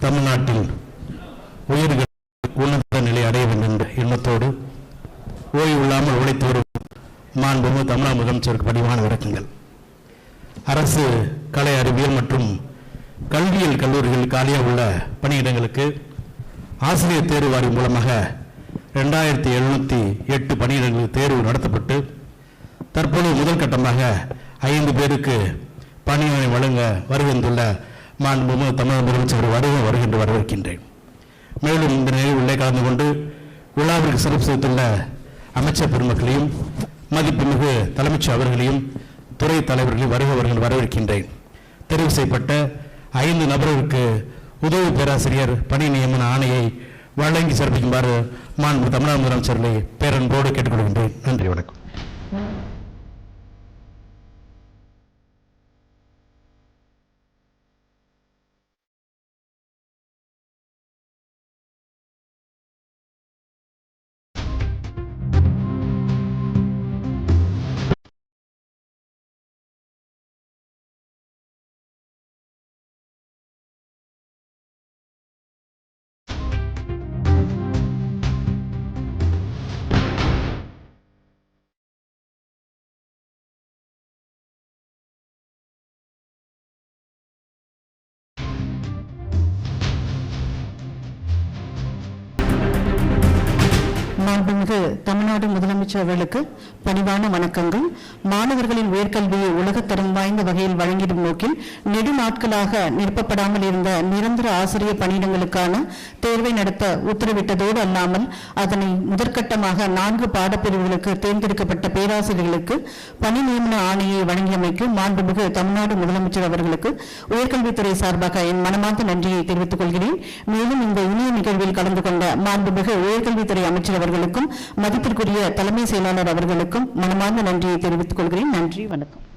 தமிழ்நாட்டில் உயர்கல்வி உன்னத நிலை அடைய வேண்டும் என்ற எண்ணத்தோடு ஓய்வு இல்லாமல் உழைத்து வரும் மாண்புமிகு தமிழக முதலமைச்சருக்கு பணிவான வணக்கங்கள். அரசு கலை அறிவியல் மற்றும் கல்வியியல் கல்லூரிகள் காலியாக உள்ள பணியிடங்களுக்கு ஆசிரியர் தேர்வு வாரியம் மூலமாக 2708 பணியிடங்களுக்கு தேர்வு நடத்தப்பட்டு தற்போது முதல் கட்டமாக 5 பேருக்கு பணியினை வழங்க வருகின்றுள்ள மாண்புமிகு தமிழக முதலமைச்சர் வருகின்ற வரவேற்கின்றேன். மேலும் இந்த நிகழ்வுள்ளே கலந்து கொண்டு விழாவிற்கு சிறப்பு செய்துள்ள அமைச்சர் பெருமக்களையும் மதிப்புமிகு தலைமைச் அவர்களையும் துறை தலைவர்களையும் வருகின்ற வரவேற்கின்றேன். தெரிவு செய்யப்பட்ட 5 நபர்களுக்கு உதவி பேராசிரியர் பணி நியமன ஆணையை வழங்கி சிறப்பிக்குமாறு மாண்புமிகு தமிழக முதலமைச்சர்களை பேரன்போடு கேட்டுக்கொள்கின்றேன். நன்றி, வணக்கம். மாண்புமிகு தமிழ்நாடு முதலமைச்சர் அவர்களுக்கு பணிவான வணக்கங்கள். மாணவர்களின் உயர்கல்வியை உலகத்தரம் வாய்ந்த வகையில் வழங்கிடும் நோக்கில் நெடு நாட்களாக நிரப்பப்படாமல் இருந்த நிரந்தர ஆசிரியர் பணியிடங்களுக்கான தேர்வை நடத்த உத்தரவிட்டதோடு அல்லாமல் அதனை முதற்கட்டமாக 4 பாடப்பிரிவுகளுக்கு தேர்ந்தெடுக்கப்பட்ட பேராசிரியர்களுக்கு பணி நியமன ஆணையை வழங்கியமைக்கு மாண்புமிகு தமிழ்நாடு முதலமைச்சர் அவர்களுக்கு உயர்கல்வித்துறை சார்பாக என் மனமார்ந்த நன்றியை தெரிவித்துக் கொள்கிறேன். மேலும் இந்த இனிய நிகழ்வில் கலந்து கொண்ட மாண்புமிகு உயர்கல்வித்துறை அமைச்சர் அவர்களுக்கும் மதிப்பிற்குரிய தலைமை செயலாளர் அவர்களுக்கும் மனமார்ந்த நன்றியை தெரிவித்துக் கொள்கிறேன். நன்றி, வணக்கம்.